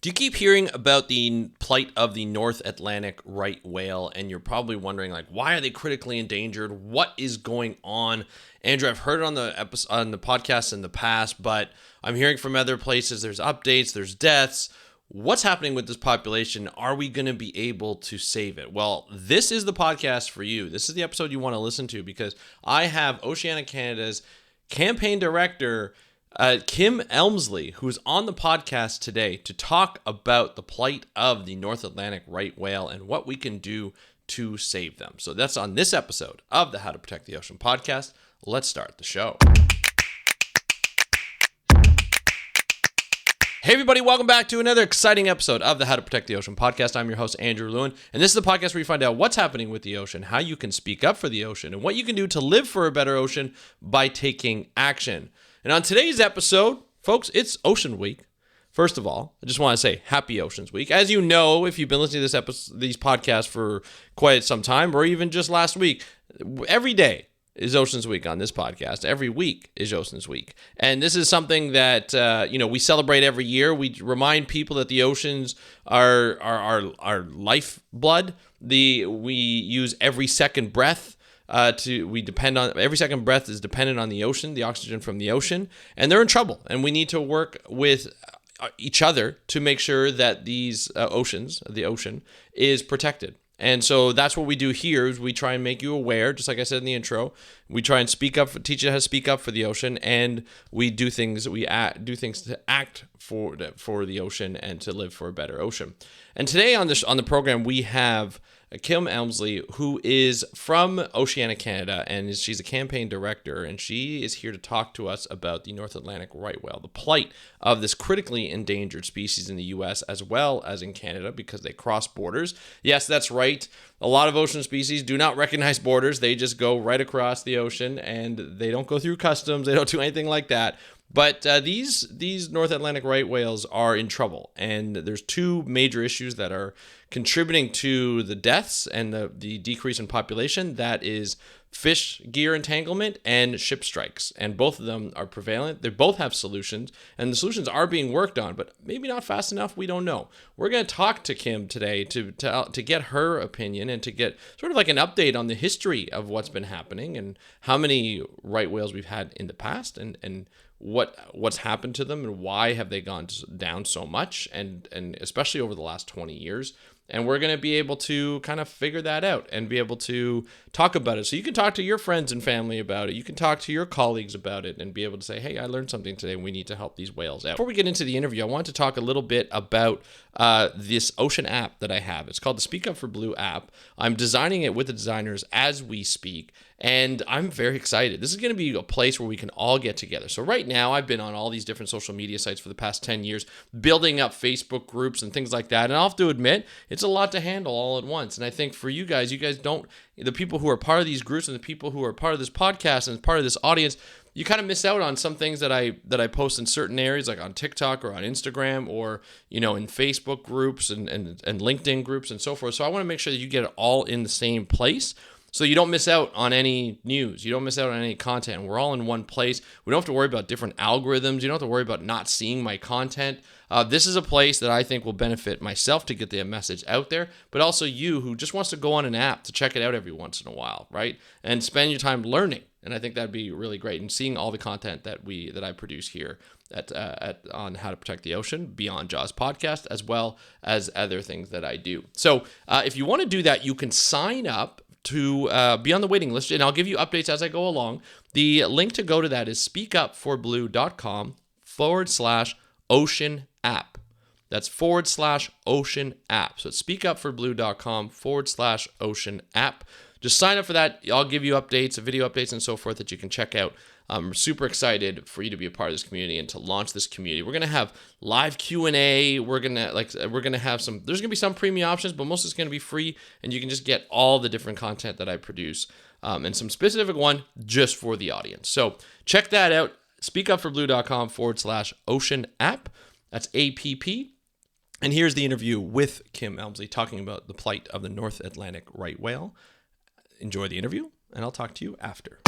Do you keep hearing about the plight of the North Atlantic right whale? And you're probably wondering, like, why are they critically endangered? What is going on? Andrew, I've heard it on the podcast in the past, but I'm hearing from other places there's updates, there's deaths. What's happening with this population? Are we going to be able to save it? Well, this is the podcast for you. This is the episode you want to listen to because I have Oceanic Canada's campaign director, Kim Elmsley, who's on the podcast today to talk about the plight of the North Atlantic right whale and what we can do to save them. So that's on this episode of the How to Protect the Ocean podcast. Let's start the show. Hey everybody, welcome back to another exciting episode of the How to Protect the Ocean podcast. I'm your host, Andrew Luen, and this is the podcast where you find out what's happening with the ocean, how you can speak up for the ocean, and what you can do to live for a better ocean by taking action. And on today's episode, folks, it's Ocean Week. First of all, I just want to say Happy Oceans Week. As you know, if you've been listening to these podcasts for quite some time, or even just last week, every day is Oceans Week on this podcast. Every week is Oceans Week. And this is something that, we celebrate every year. We remind people that the oceans are our lifeblood. We use every second breath. Every second breath is dependent on the ocean, the oxygen from the ocean, and they're in trouble. And we need to work with each other to make sure that the ocean is protected. And so that's what we do here is we try and make you aware, just like I said in the intro. We try and teach you how to speak up for the ocean, and we do things to act for the ocean and to live for a better ocean. And today on the program we have Kim Elmsley, who is from Oceanic Canada, and she's a campaign director, and she is here to talk to us about the North Atlantic right whale, the plight of this critically endangered species in the U.S. as well as in Canada because they cross borders. Yes, that's right. A lot of ocean species do not recognize borders. They just go right across the ocean, and they don't go through customs. They don't do anything like that. But these North Atlantic right whales are in trouble, and there's two major issues that are contributing to the deaths and the decrease in population. That is fish gear entanglement and ship strikes, and both of them are prevalent. They both have solutions, and the solutions are being worked on, but maybe not fast enough. We don't know. We're going to talk to Kim today to get her opinion and to get sort of like an update on the history of what's been happening and how many right whales we've had in the past and what's happened to them and why have they gone down so much and especially over the last 20 years. And we're going to be able to kind of figure that out and be able to talk about it. So you can talk to your friends and family about it. You can talk to your colleagues about it and be able to say, hey, I learned something today. We need to help these whales out. Before we get into the interview, I want to talk a little bit about this ocean app that I have. It's called the Speak Up for Blue app. I'm designing it with the designers as we speak. And I'm very excited. This is going to be a place where we can all get together. So right now, I've been on all these different social media sites for the past 10 years, building up Facebook groups and things like that. And I'll have to admit, it's a lot to handle all at once. And I think for you guys the people who are part of these groups and the people who are part of this podcast and part of this audience, you kind of miss out on some things that I post in certain areas, like on TikTok or on Instagram or, in Facebook groups and LinkedIn groups and so forth. So I want to make sure that you get it all in the same place. So you don't miss out on any news. You don't miss out on any content. We're all in one place. We don't have to worry about different algorithms. You don't have to worry about not seeing my content. This is a place that I think will benefit myself to get the message out there, but also you who just wants to go on an app to check it out every once in a while, right? And spend your time learning. And I think that'd be really great. And seeing all the content that I produce here on How to Protect the Ocean, Beyond Jaws podcast, as well as other things that I do. So if you want to do that, you can sign up to be on the waiting list, and I'll give you updates as I go along. The link to go to that is speakupforblue.com/ocean app. That's /ocean app. So it's speakupforblue.com/ocean app. Just sign up for that. I'll give you updates, video updates, and so forth that you can check out. I'm super excited for you to be a part of this community and to launch this community. We're gonna have live Q&A. We're gonna have some. There's gonna be some premium options, but most of it's gonna be free, and you can just get all the different content that I produce, and some specific one just for the audience. So check that out. Speakupforblue.com/ocean app. That's APP. And here's the interview with Kim Elmsley talking about the plight of the North Atlantic right whale. Enjoy the interview, and I'll talk to you after.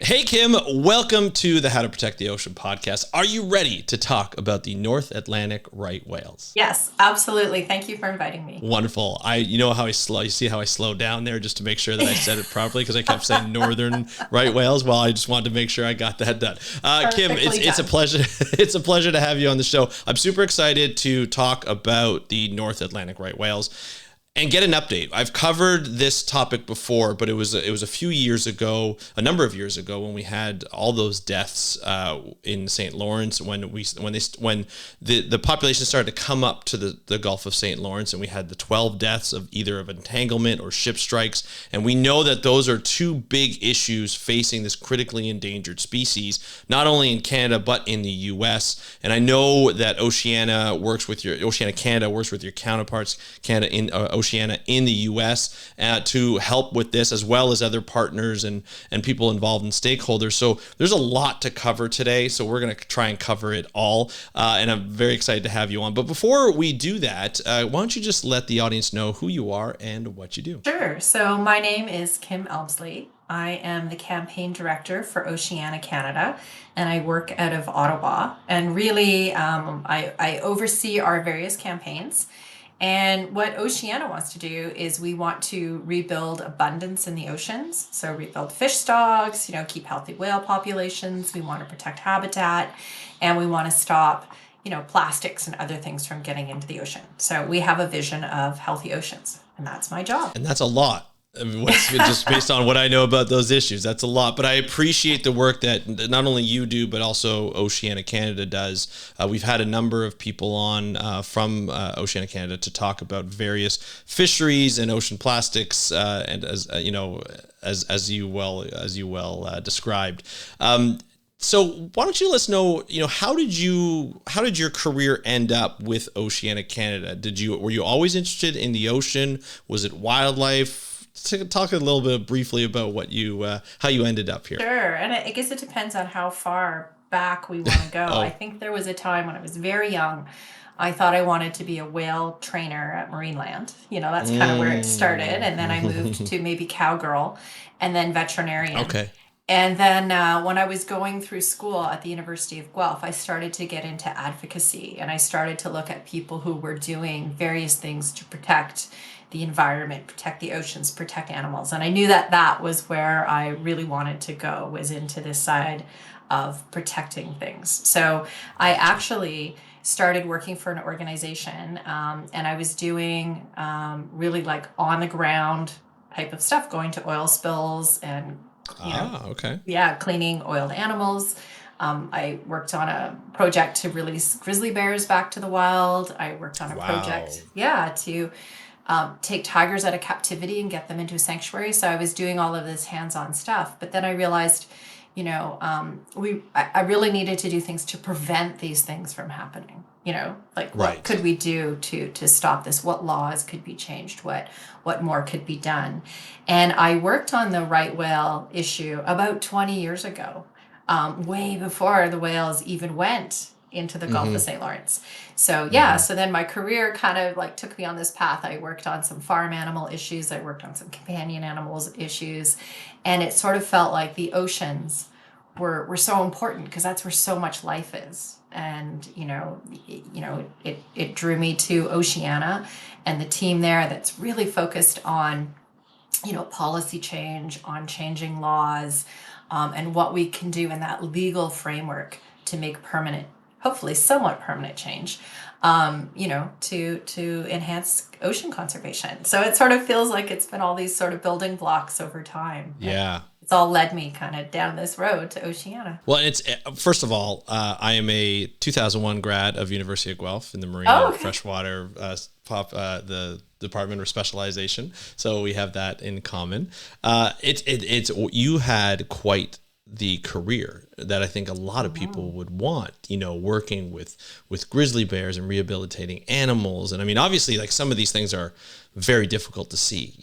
Hey, Kim, welcome to the How to Protect the Ocean podcast. Are you ready to talk about the North Atlantic right whales? Yes, absolutely. Thank you for inviting me. Wonderful. You see how I slowed down there just to make sure that I said it properly because I kept saying northern right whales. Well, I just wanted to make sure I got that done. Kim, it's a pleasure. It's a pleasure to have you on the show. I'm super excited to talk about the North Atlantic right whales and get an update. I've covered this topic before, but it was a few years ago, a number of years ago, when we had all those deaths in St. Lawrence, when the population started to come up to the Gulf of St. Lawrence, and we had the 12 deaths of either of entanglement or ship strikes, and we know that those are two big issues facing this critically endangered species, not only in Canada but in the U.S. And I know that Oceana Canada works with your counterparts, Canada in Oceana in the U.S. To help with this, as well as other partners and people involved and stakeholders. So there's a lot to cover today. So we're going to try and cover it all. And I'm very excited to have you on. But before we do that, why don't you just let the audience know who you are and what you do? Sure. So my name is Kim Elmsley. I am the campaign director for Oceanic Canada, and I work out of Ottawa. And really, I oversee our various campaigns. And what Oceana wants to do is we want to rebuild abundance in the oceans. So rebuild fish stocks, keep healthy whale populations. We want to protect habitat, and we want to stop, plastics and other things from getting into the ocean. So we have a vision of healthy oceans, and that's my job. And that's a lot. I mean, just based on what I know about those issues, that's a lot. But I appreciate the work that not only you do, but also Oceanic Canada does. We've had a number of people on from Oceanic Canada to talk about various fisheries and ocean plastics, and as you well described. So why don't you let us know, how did your career end up with Oceanic Canada? Were you always interested in the ocean? Was it wildlife? Talk a little bit briefly about how you ended up here. Sure. And I guess it depends on how far back we want to go. I think there was a time when I was very young, I thought I wanted to be a whale trainer at Marineland. That's kind of where it started. And then I moved to maybe cowgirl and then veterinarian. Okay. And then when I was going through school at the University of Guelph, I started to get into advocacy, and I started to look at people who were doing various things to protect the environment, protect the oceans, protect animals. And I knew that was where I really wanted to go, was into this side of protecting things. So I actually started working for an organization, and I was doing really like on the ground type of stuff, going to oil spills and okay. Yeah, cleaning oiled animals. I worked on a project to release grizzly bears back to the wild. I worked on a project, to take tigers out of captivity and get them into a sanctuary. So I was doing all of this hands-on stuff. But then I realized, I really needed to do things to prevent these things from happening. What could we do to stop this? What laws could be changed? What more could be done? And I worked on the right whale issue about 20 years ago, way before the whales even went into the Gulf of St. Lawrence. So so then my career kind of took me on this path. I worked on some farm animal issues. I worked on some companion animals issues. And it sort of felt like the oceans were so important because that's where so much life is. And, it drew me to Oceana and the team there that's really focused on, policy change, on changing laws, and what we can do in that legal framework to make permanent, hopefully somewhat permanent change, to enhance ocean conservation. So it sort of feels like it's been all these sort of building blocks over time. Yeah. It's all led me kind of down this road to Oceana. Well, it's first of all, I am a 2001 grad of University of Guelph in the marine and freshwater the Department of Specialization. So we have that in common. It's you had quite the career that I think a lot of people would want, working with grizzly bears and rehabilitating animals. And I mean, obviously, some of these things are very difficult to see,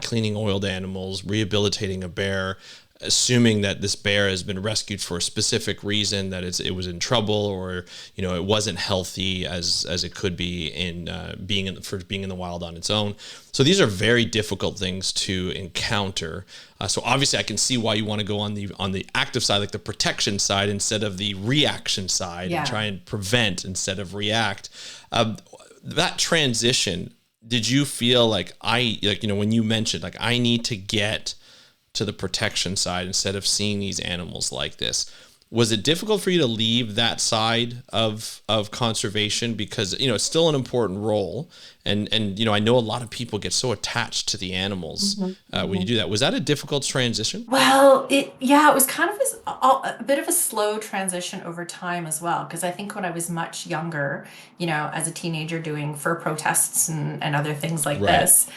cleaning oiled animals, rehabilitating a bear. assuming that this bear has been rescued for a specific reason, that it was in trouble, or it wasn't healthy as it could be in being in the wild on its own. So these are very difficult things to encounter. So obviously, I can see why you want to go on the active side, like the protection side, instead of the reaction side, and try and prevent instead of react. That transition, did you feel like when you mentioned like I need to get to the protection side instead of seeing these animals like this, was it difficult for you to leave that side of conservation? Because it's still an important role, and I know a lot of people get so attached to the animals when you do that. Was that a difficult transition? Well, it was kind of a bit of a slow transition over time as well, because I think when I was much younger, as a teenager doing fur protests and other things like this,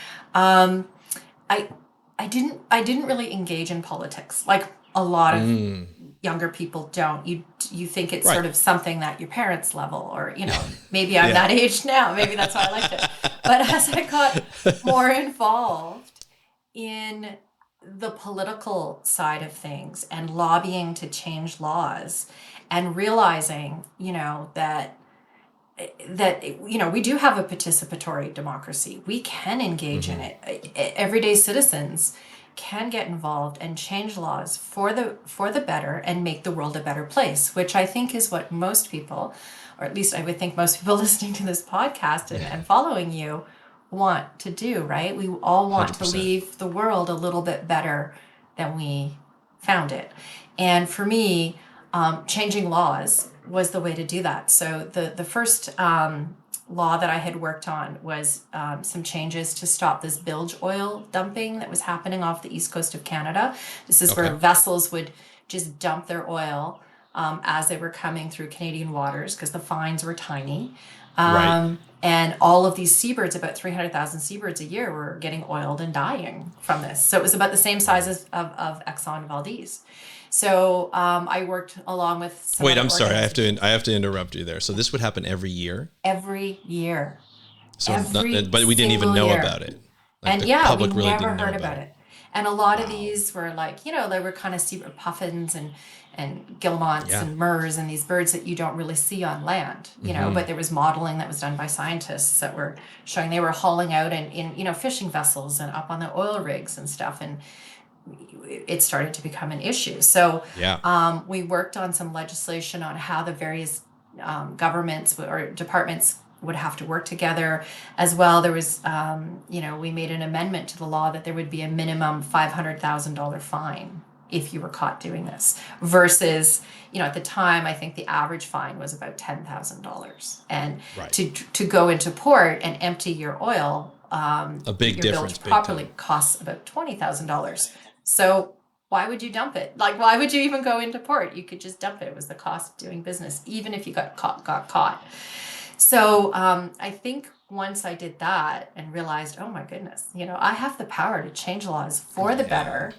I didn't really engage in politics like a lot of younger people don't. You think it's sort of something that your parents level, or maybe I'm that age now. Maybe that's why I liked it. But as I got more involved in the political side of things and lobbying to change laws, and realizing that we do have a participatory democracy. We can engage in it. Everyday citizens can get involved and change laws for the better and make the world a better place, which I think is what most people, or at least I would think most people listening to this podcast and following you, want to do, right? We all want 100%. To leave the world a little bit better than we found it. And for me, changing laws was the way to do that. So the first law that I had worked on was some changes to stop this bilge oil dumping that was happening off the east coast of Canada. This is where vessels would just dump their oil as they were coming through Canadian waters, because the fines were tiny. And all of these seabirds, about 300,000 seabirds a year, were getting oiled and dying from this. So it was about the same size of Exxon Valdez. So I worked along with some Wait, I'm sorry. I have to interrupt you there. So this would happen every year? Every year. So but we didn't even know about it. Like, and the public we really never heard about it. And a lot of these were like, they were kind of seabird puffins and guillemots and murres and these birds that you don't really see on land, but there was modeling that was done by scientists that were showing they were hauling out in fishing vessels and up on the oil rigs and stuff. And it started to become an issue. So we worked on some legislation on how the various governments or departments would have to work together as well. There was, we made an amendment to the law that there would be a minimum $500,000 fine if you were caught doing this, versus, at the time, I think the average fine was about $10,000. And to go into port and empty your oil, a big difference properly costs about $20,000. So why would you dump it? Like, why would you even go into port? You could just dump it. It was the cost of doing business, even if you got caught. So I think once I did that and realized, oh my goodness, I have the power to change laws for the better,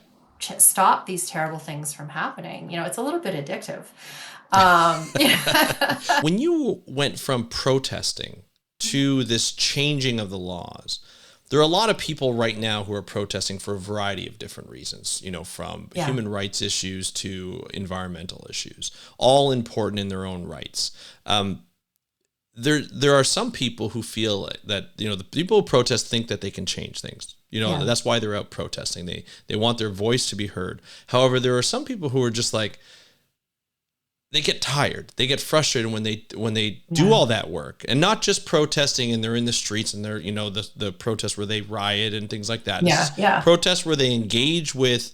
stop these terrible things from happening. It's a little bit addictive. When you went from protesting to this changing of the laws, there are a lot of people right now who are protesting for a variety of different reasons, from human rights issues to environmental issues, all important in their own rights. There are some people who feel that, the people who protest think that they can change things. That's why they're out protesting. They want their voice to be heard. However, there are some people who are just like, they get tired. They get frustrated when they do all that work, and not just protesting and they're in the streets and they're, the protests where they riot and things like that. Protests where they engage with,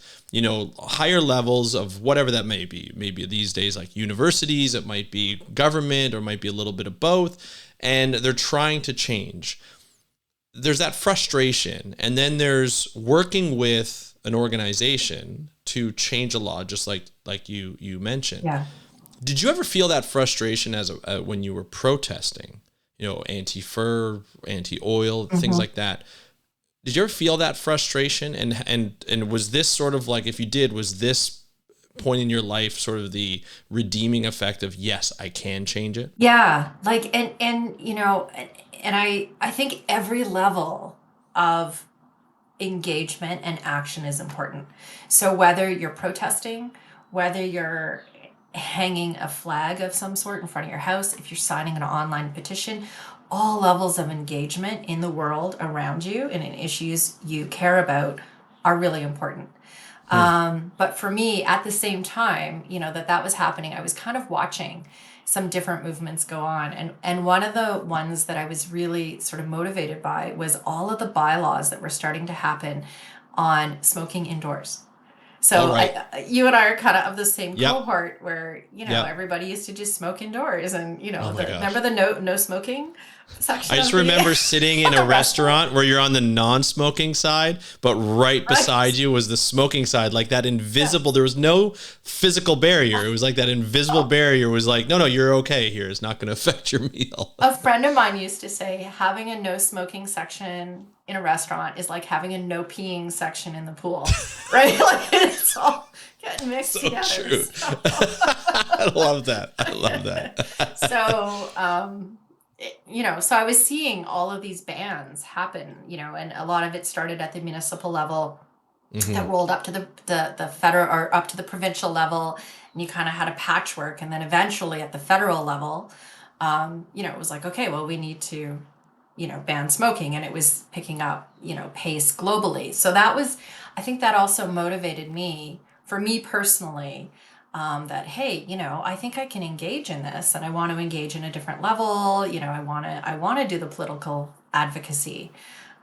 higher levels of whatever that may be. Maybe these days, like universities, it might be government, or it might be a little bit of both. And they're trying to change. There's that frustration. And then there's working with an organization to change a law, just like you mentioned. Yeah. Did you ever feel that frustration when you were protesting, anti-fur, anti-oil, things like that? Did you ever feel that frustration? And was this sort of like, if you did, was this point in your life sort of the redeeming effect of, yes, I can change it? Yeah. Like, and I think every level of engagement and action is important. So whether you're protesting, whether you're hanging a flag of some sort in front of your house, if you're signing an online petition, all levels of engagement in the world around you and in issues you care about are really important. But for me, at the same time, that was happening, I was kind of watching some different movements go on. And one of the ones that I was really sort of motivated by was all of the bylaws that were starting to happen on smoking indoors. So right. you and I are kind of the same Yep. cohort where, Yep. everybody used to just smoke indoors and, Oh my gosh. remember the no smoking section? I just remember sitting in a restaurant where you're on the non-smoking side, but right beside you was the smoking side, like that invisible, there was no physical barrier. It was like that invisible barrier was like, no, you're okay here. It's not going to affect your meal. A friend of mine used to say having a no smoking section in a restaurant is like having a no peeing section in the pool, right? Like it's all getting mixed together. True. I love that. So, so I was seeing all of these bans happen, and a lot of it started at the municipal level that rolled up to the federal or up to the provincial level, and you kind of had a patchwork, and then eventually at the federal level, it was like, okay, well, we need to, ban smoking, and it was picking up, pace globally. So I think that also motivated me, for me personally, that, hey, I think I can engage in this, and I want to engage in a different level. I want to do the political advocacy.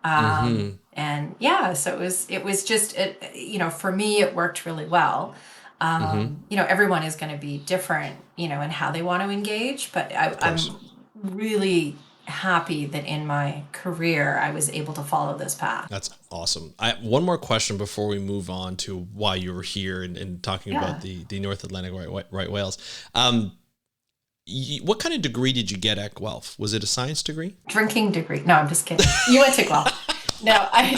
And yeah, so it was just, for me, it worked really well. Everyone is going to be different, in how they want to engage, but I'm really happy that in my career I was able to follow this path. That's awesome. I have one more question before we move on to why you were here and talking about the North Atlantic right whales. What kind of degree did you get at Guelph? Was it a science degree? Drinking degree. No, I'm just kidding. You went to Guelph. No, I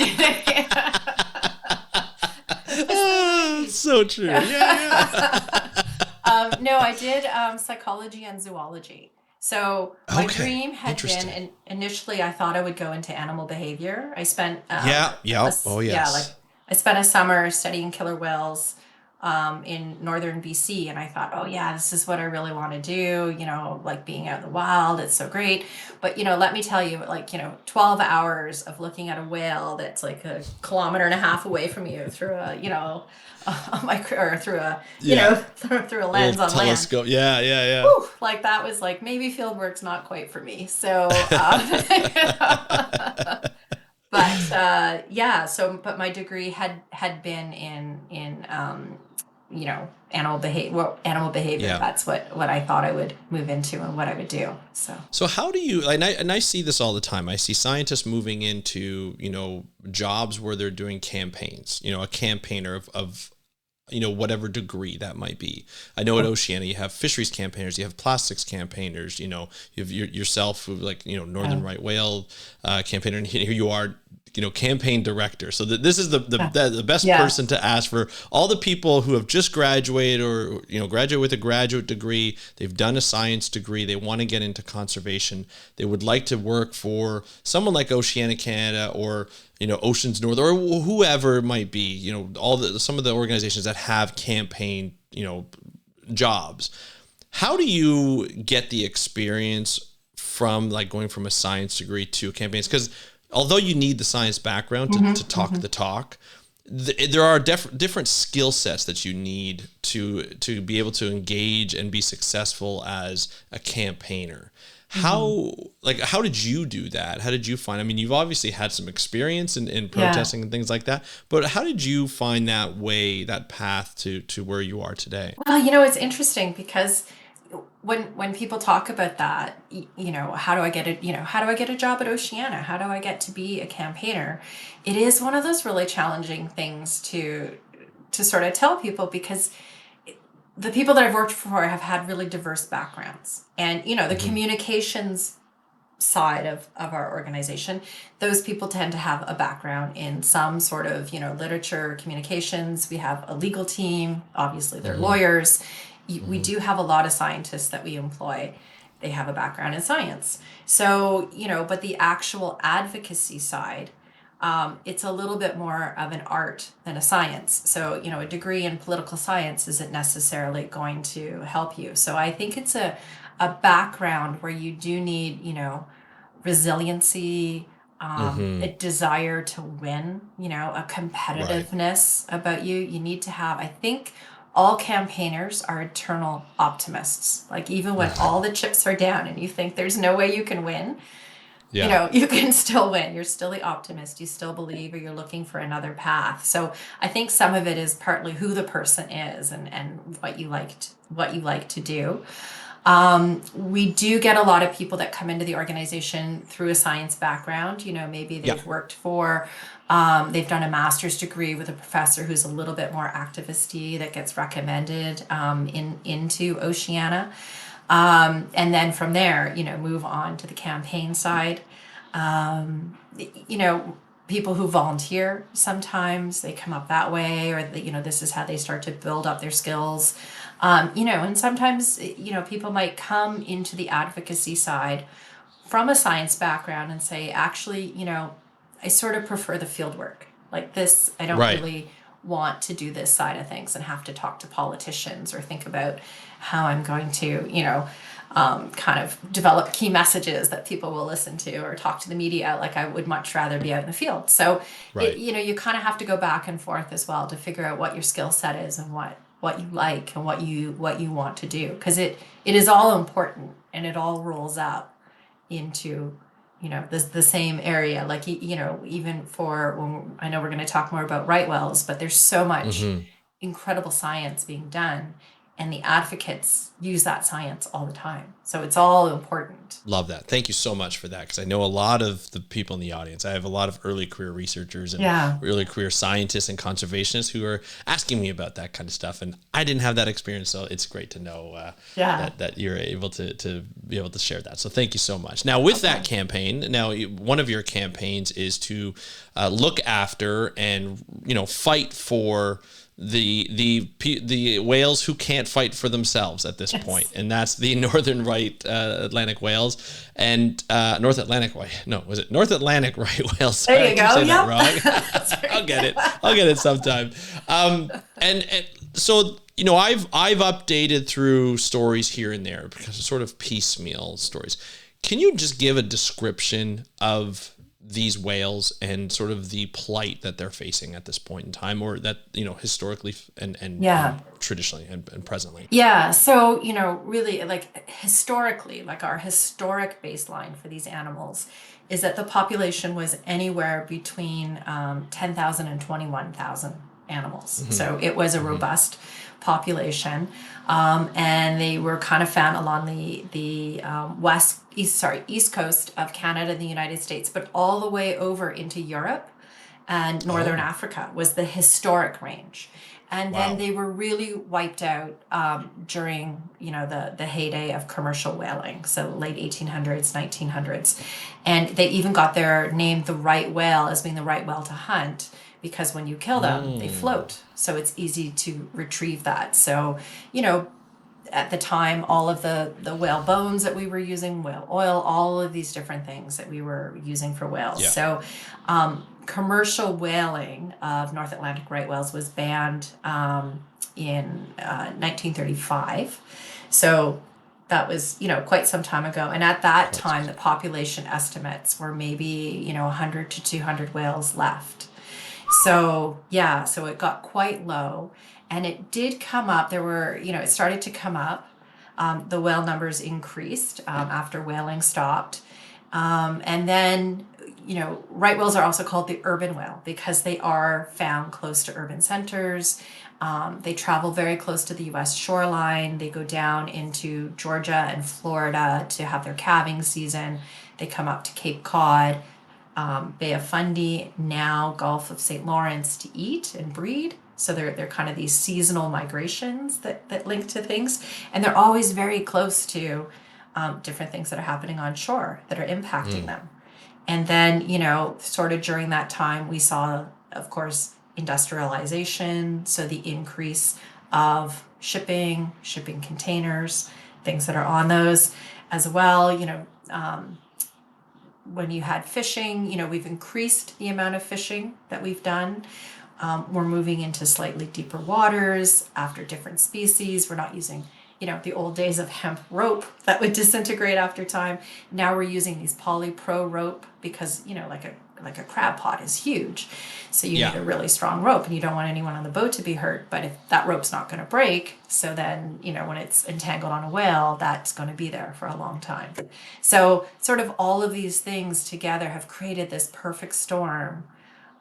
didn't. So true. Yeah. No, I did psychology and zoology. So my dream had been, and initially I thought I would go into animal behavior. I spent I spent a summer studying killer whales in northern BC, and I thought, oh yeah, this is what I really want to do. Like being out in the wild, it's so great. But let me tell you, 12 hours of looking at a whale that's like 1.5 kilometers away from you through a through a through a lens on telescope. Land. Yeah. Whew, like that was like maybe field work's not quite for me. So, but my degree had been in animal behavior. Yeah. That's what I thought I would move into and what I would do. So how do you, and I see this all the time. I see scientists moving into, jobs where they're doing campaigns, a campaigner of whatever degree that might be. I know at Oceana, you have fisheries campaigners, you have plastics campaigners, you have yourself, like, northern right whale campaigner, and here you are, campaign director. So this is the best person to ask for all the people who have just graduated or, graduate with a graduate degree. They've done a science degree. They want to get into conservation. They would like to work for someone like Oceanic Canada or, Oceans North or whoever it might be, some of the organizations that have campaign, jobs. How do you get the experience from going from a science degree to campaigns? Because although you need the science background to talk the talk, there are different skill sets that you need to be able to engage and be successful as a campaigner. How did you do that? How did you find, you've obviously had some experience in protesting and things like that, but how did you find that path to where you are today? Well, it's interesting because when people talk about that, how do I get a job at Oceana? How do I get to be a campaigner? It is one of those really challenging things to sort of tell people, because the people that I've worked for have had really diverse backgrounds, and the communications side of our organization, those people tend to have a background in some sort of literature, communications. We have a legal team, obviously they're lawyers. We do have a lot of scientists that we employ. They have a background in science. So, but the actual advocacy side, it's a little bit more of an art than a science. So, a degree in political science isn't necessarily going to help you. So I think it's a background where you do need, resiliency, a desire to win, a Right. competitiveness about you. You need to have, I think, all campaigners are eternal optimists. Like, even when all the chips are down and you think there's no way you can win, Yeah. you can still win. You're still the optimist. You still believe, or you're looking for another path. So I think some of it is partly who the person is, and what you like to do. We do get a lot of people that come into the organization through a science background. Maybe Yeah. they've worked they've done a master's degree with a professor who's a little bit more activisty that gets recommended into Oceana. And then from there, move on to the campaign side. You know, People who volunteer, sometimes they come up that way, or this is how they start to build up their skills. And sometimes, people might come into the advocacy side from a science background and say, actually, I sort of prefer the field work. Like this, I don't Right. really want to do this side of things and have to talk to politicians or think about how I'm going to, kind of develop key messages that people will listen to, or talk to the media. Like, I would much rather be out in the field. So, Right. you kind of have to go back and forth as well to figure out what your skill set is, and what you like, and what you want to do, because it is all important, and it all rolls up into the same area. Like, even for when, I know we're going to talk more about right wells, but there's so much incredible science being done, and the advocates use that science all the time, so it's all important. Love that. Thank you so much for that, because I know a lot of the people in the audience. I have a lot of early career researchers and Yeah. early career scientists and conservationists who are asking me about that kind of stuff, and I didn't have that experience, so it's great to know Yeah. that you're able to be able to share that. So thank you so much. Now, with that campaign, one of your campaigns is to look after and fight for the whales who can't fight for themselves at this point, and that's the northern right Atlantic whales and North Atlantic right? No, was it North Atlantic right whales? Sorry, There you I keep go. saying that Yep. wrong. I'll get it sometime. And so I've updated through stories here and there, because it's sort of piecemeal stories. Can you just give a description of these whales and sort of the plight that they're facing at this point in time, or that historically and traditionally and presently? Yeah. So, really, like, historically, like, our historic baseline for these animals is that the population was anywhere between 10,000 and 21,000 animals. So it was a robust population. And they were kind of found along the east coast of Canada and the United States, but all the way over into Europe and northern Africa was the historic range. And then Wow. they were really wiped out during the heyday of commercial whaling, so late 1800s, 1900s. And they even got their name, the right whale, as being the right whale to hunt, because when you kill them, they float, so it's easy to retrieve that. So, at the time, all of the whale bones that we were using, whale oil, all of these different things that we were using for whales. Yeah. So commercial whaling of North Atlantic right whales was banned in 1935. So that was, quite some time ago. And at that time, the population estimates were maybe, 100 to 200 whales left. So, yeah, so it got quite low, and it did come up. It started to come up. The whale numbers increased after whaling stopped. And then, right whales are also called the urban whale because they are found close to urban centers. They travel very close to the US shoreline. They go down into Georgia and Florida to have their calving season. They come up to Cape Cod, Bay of Fundy, now Gulf of St. Lawrence, to eat and breed. So they're kind of these seasonal migrations that link to things. And they're always very close to different things that are happening on shore that are impacting them. And then, sort of during that time, we saw, of course, industrialization. So the increase of shipping containers, things that are on those as well. when you had fishing, we've increased the amount of fishing that we've done. We're moving into slightly deeper waters after different species. We're not using, the old days of hemp rope that would disintegrate after time. Now we're using these polypro rope because, like a crab pot is huge. So you need a really strong rope, and you don't want anyone on the boat to be hurt. But if that rope's not going to break, so then, when it's entangled on a whale, that's going to be there for a long time. So sort of all of these things together have created this perfect storm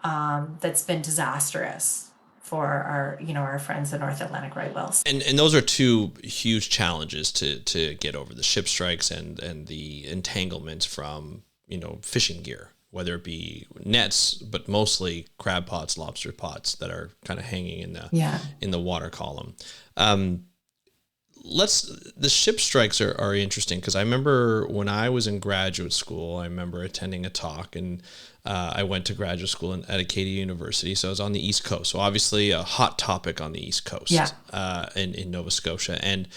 that's been disastrous for our friends, the North Atlantic right whales. And those are two huge challenges to get over: the ship strikes and the entanglements from fishing gear, whether it be nets, but mostly crab pots, lobster pots that are kind of hanging in the water column. The ship strikes are interesting, because I remember when I was in graduate school, I remember attending a talk, and I went to graduate school at Acadia University, so I was on the East Coast. So obviously a hot topic on the East Coast, in Nova Scotia. And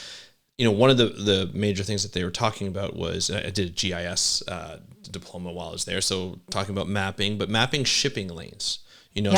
one of the major things that they were talking about was, I did a GIS diploma while I was there, so talking about mapping shipping lanes.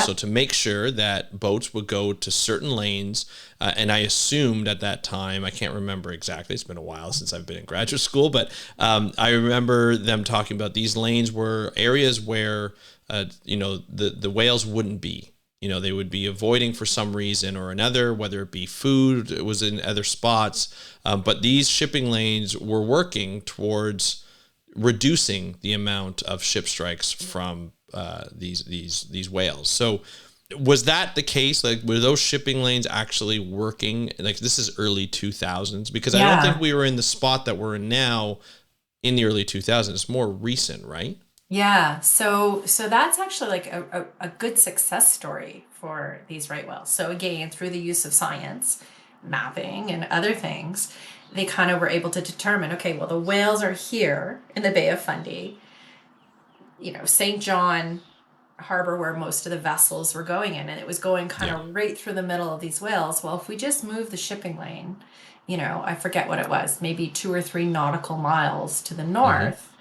So to make sure that boats would go to certain lanes, and I assumed at that time, I can't remember exactly, it's been a while since I've been in graduate school, but I remember them talking about these lanes were areas where, the whales wouldn't be. They would be avoiding for some reason or another, whether it be food, it was in other spots, but these shipping lanes were working towards reducing the amount of ship strikes from these whales. So was that the case? Like, were those shipping lanes actually working? Like, this is early 2000s, because I don't think we were in the spot that we're in now in the early 2000s. It's more recent, right? Yeah. So that's actually like a good success story for these right whales. So again, through the use of science, mapping and other things, they kind of were able to determine, okay, well, the whales are here in the Bay of Fundy, St. John Harbor, where most of the vessels were going in, and it was going kind of right through the middle of these whales. Well, if we just move the shipping lane, I forget what it was, maybe 2 or 3 nautical miles to the north,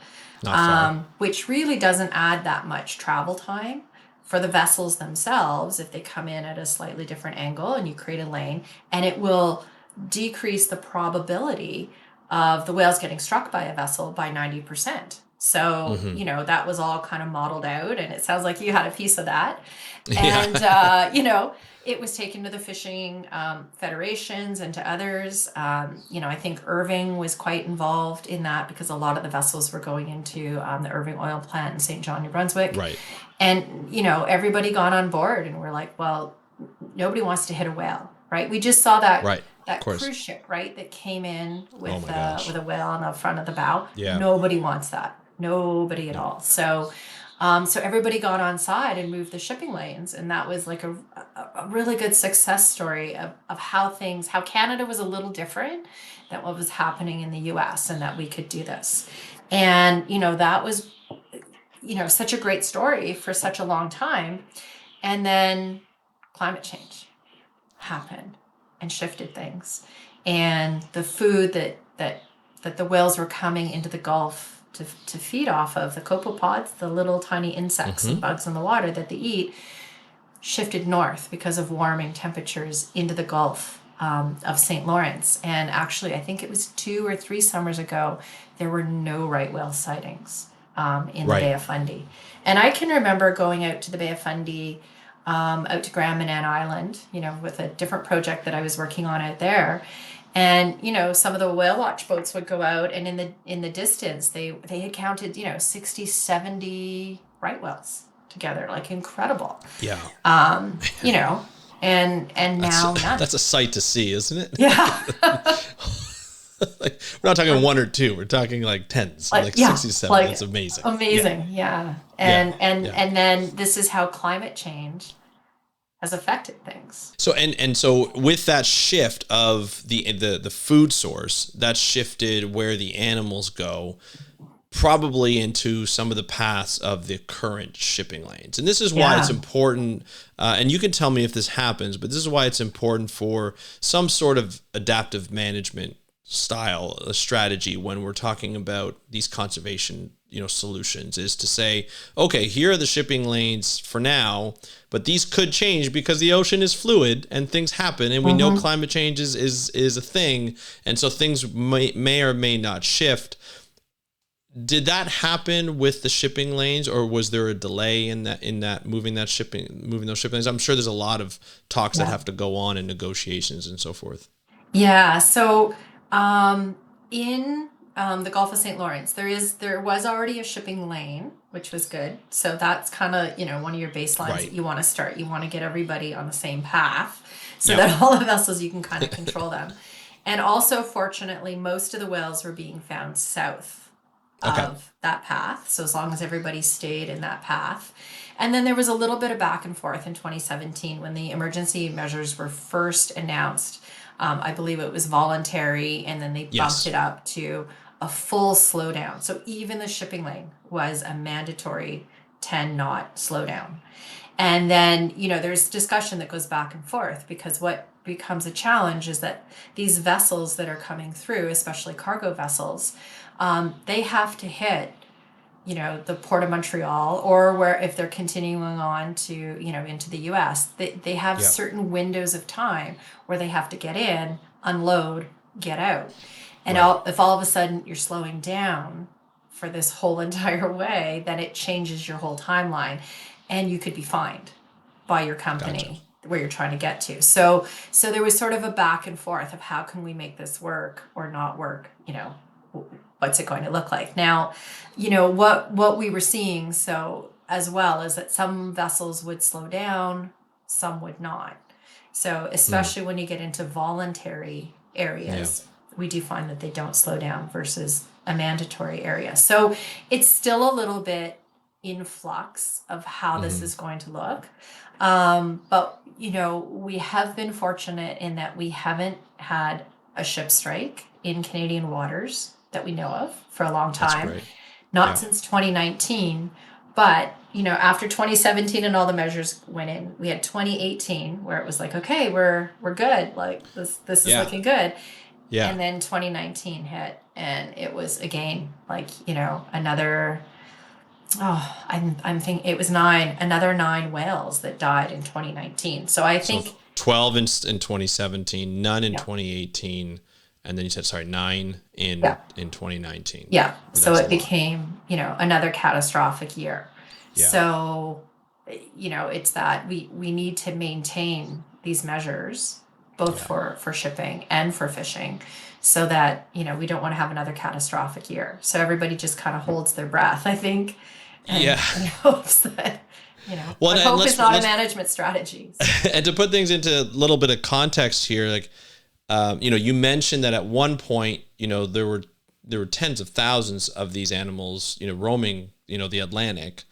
which really doesn't add that much travel time for the vessels themselves if they come in at a slightly different angle and you create a lane, and it will decrease the probability of the whales getting struck by a vessel by 90%. So, that was all kind of modeled out, and it sounds like you had a piece of that. And, it was taken to the fishing federations and to others. I think Irving was quite involved in that, because a lot of the vessels were going into the Irving oil plant in St. John, New Brunswick. Right. And, everybody got on board, and we're like, well, nobody wants to hit a whale, right? We just saw that. Right. That cruise ship, right, that came in with a whale on the front of the bow. Yeah. Nobody wants that. Nobody at all. So everybody got on side and moved the shipping lanes, and that was like a really good success story of how Canada was a little different than what was happening in the US, and that we could do this. And that was such a great story for such a long time. And then climate change happened and shifted things, and the food that the whales were coming into the Gulf to feed off of, the copepods, the little tiny insects and bugs in the water that they eat, shifted north because of warming temperatures into the Gulf of St. Lawrence. And actually, I think it was 2 or 3 summers ago, there were no right whale sightings in the Bay of Fundy. And I can remember going out to the Bay of Fundy, out to Grand Manan Island, with a different project that I was working on out there. And, some of the whale watch boats would go out, and in the distance, they had counted, 60, 70 right whales together, like incredible. Yeah. And now none. That's a sight to see, isn't it? Yeah. Like, we're not talking 1 or 2, we're talking like tens, like 60, 70. It's amazing. Amazing. Yeah. And then this is how climate change has affected things. So so with that shift of the food source, that shifted where the animals go, probably into some of the paths of the current shipping lanes. And this is why it's important, and you can tell me if this happens, but this is why it's important for some sort of adaptive management style, a strategy, when we're talking about these conservation solutions is to say, okay, here are the shipping lanes for now, but these could change because the ocean is fluid and things happen, and we know climate change is a thing, and so things may or may not shift. Did that happen with the shipping lanes, or was there a delay in that moving those shipping lanes? I'm sure there's a lot of talks that have to go on and negotiations and so forth. Yeah. So in the Gulf of St. Lawrence, there was already a shipping lane, which was good. So that's kind of one of your baselines that you want to start. You want to get everybody on the same path, so that all the vessels, you can kind of control them. And also, fortunately, most of the whales were being found south of that path. So as long as everybody stayed in that path. And then there was a little bit of back and forth in 2017 when the emergency measures were first announced. I believe it was voluntary, and then they bumped it up to a full slowdown. So even the shipping lane was a mandatory 10-knot slowdown. And then, there's discussion that goes back and forth, because what becomes a challenge is that these vessels that are coming through, especially cargo vessels, they have to hit, the Port of Montreal, or where, if they're continuing on to, into the US, they have certain windows of time where they have to get in, unload, get out. And if all of a sudden you're slowing down for this whole entire way, then it changes your whole timeline, and you could be fined by your company where you're trying to get to. So there was sort of a back and forth of how can we make this work or not work, what's it going to look like? Now, what we were seeing, so as well, is that some vessels would slow down, some would not. So especially when you get into voluntary areas, we do find that they don't slow down versus a mandatory area. So it's still a little bit in flux of how this is going to look. But, we have been fortunate in that we haven't had a ship strike in Canadian waters that we know of for a long time. Not since 2019, but, after 2017 and all the measures went in, we had 2018 where it was like, okay, we're good. Like this is looking good. Yeah. And then 2019 hit, and it was again, like, another, I'm thinking it was another 9 whales that died in 2019. So I think 12 in 2017, none in 2018. And then you said, 9 in 2019. Yeah. So it became, another catastrophic year. Yeah. So, it's that we need to maintain these measures, both for shipping and for fishing, so that, we don't want to have another catastrophic year. So everybody just kind of holds their breath, I think, and hopes that, hope is not a management strategy. And to put things into a little bit of context here, like, you mentioned that at one point, there were tens of thousands of these animals, roaming, the Atlantic.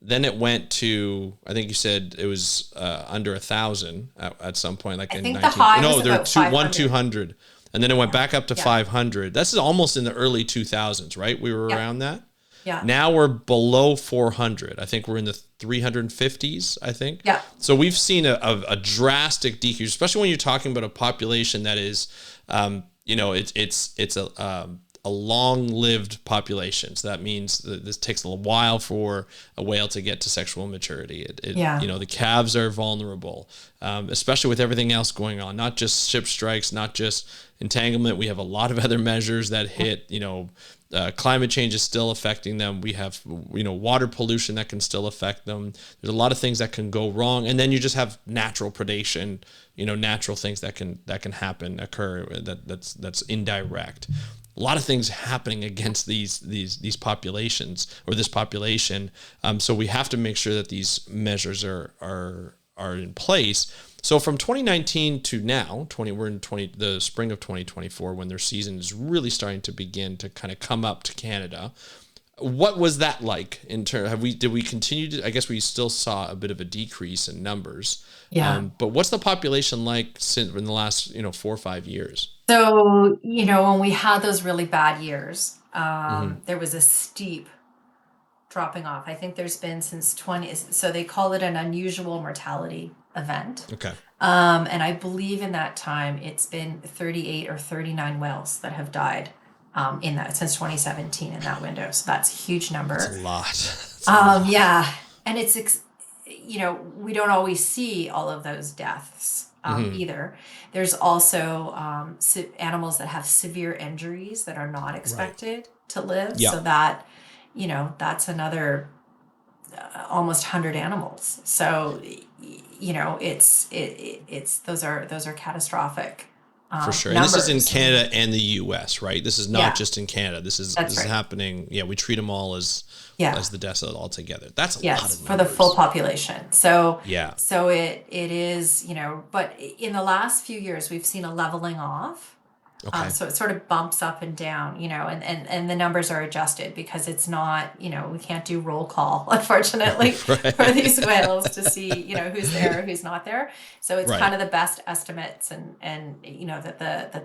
Then it went to, I think you said it was under 1,000 at some point, like in 19. There were 200, and then it went back up to 500. This is almost in the early 2000s, right? We were around that. Yeah. Now we're below 400. I think we're in the 350s, I think. Yeah. So we've seen a drastic decrease, especially when you're talking about a population that is, it's a long-lived population. So that means that this takes a while for a whale to get to sexual maturity. The calves are vulnerable, especially with everything else going on, not just ship strikes, not just entanglement. We have a lot of other measures that hit, climate change is still affecting them. We have, water pollution that can still affect them. There's a lot of things that can go wrong. And then you just have natural predation, natural things that can occur that's indirect. A lot of things happening against these populations, or this population. So we have to make sure that these measures are in place. So from 2019 to now, we're in the spring of 2024, when their season is really starting to begin to kind of come up to Canada. What was that like in terms? Did we continue to? I guess we still saw a bit of a decrease in numbers. Yeah. But what's the population like since in the last 4 or 5 years? So when we had those really bad years, there was a steep dropping off. I think there's been since 20. So they call it an unusual mortality event. Okay. And I believe in that time it's been 38 or 39 whales that have died in that since 2017 in that window. So that's a huge That's number. a lot. That's a lot. Yeah, and we don't always see all of those deaths Hmm. either. There's also animals that have severe injuries that are not Right. expected to live. Yeah. So that, that's another almost 100 animals. So, it's those are catastrophic For sure. And this is in numbers. Canada and the US, right? This is not Yeah, just in Canada. This is that's right. happening. Yeah, we treat them all Yeah. as the deaths all together. That's a lot Yes, of for the full numbers. population. So Yeah. so it is, but in the last few years we've seen a leveling off. Okay. So it sort of bumps up and down, and the numbers are adjusted because it's not, we can't do roll call, unfortunately, for these Right. whales to see, who's there, who's not there. So it's kind Right. of the best estimates that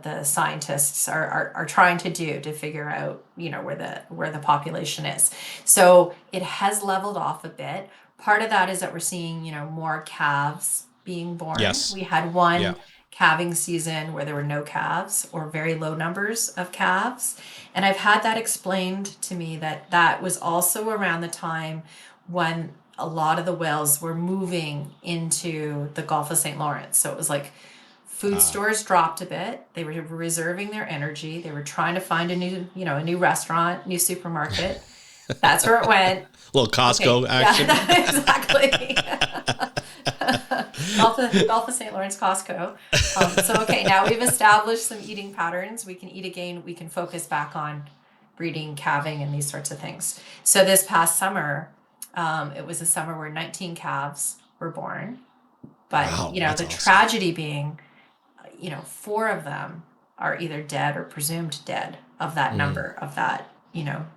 the scientists are trying to do to figure out, where the population is. So it has leveled off a bit. Part of that is that we're seeing, more calves being born. Yes. We had Yeah. one calving season where there were no calves or very low numbers of calves. And I've had that explained to me that that was also around the time when a lot of the whales were moving into the Gulf of St. Lawrence. So it was like food Uh, stores dropped a bit. They were reserving their energy. They were trying to find a new restaurant, new supermarket. That's where it went. little Okay, Costco action. yeah, exactly. Gulf of St. Lawrence Costco. Okay, now we've established some eating patterns. We can eat again. We can focus back on breeding, calving, and these sorts of things. So this past summer, it was a summer where 19 calves were born. But, Wow, that's the awesome. tragedy being, four of them are either dead or presumed dead of that Mm. number, of that,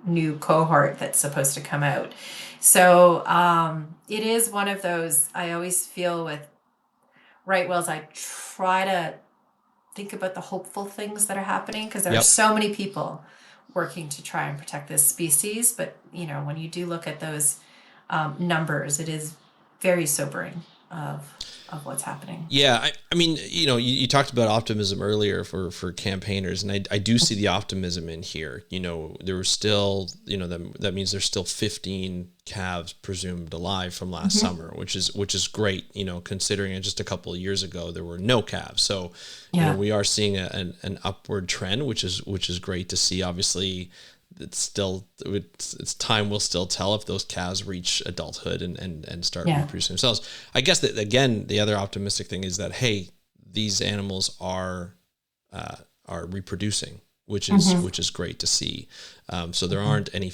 new cohort that's supposed to come out. So it is one of those, I always feel with right whales, I try to think about the hopeful things that are happening because there are Yep. so many people working to try and protect this species. But, when you do look at those numbers, it is very sobering of what's happening. Yeah, I mean, you talked about optimism earlier for campaigners, and I do see the optimism in here. There were still, that means there's still 15 calves presumed alive from last Hmm. summer, which is great. Considering just a couple of years ago there were no calves, so Yeah. we are seeing an upward trend, which is great to see. Obviously, it's time will still tell if those calves reach adulthood and start Yeah. reproducing themselves. I guess that, again, the other optimistic thing is that, hey, these animals are reproducing, Hmm. which is great to see. So there aren't any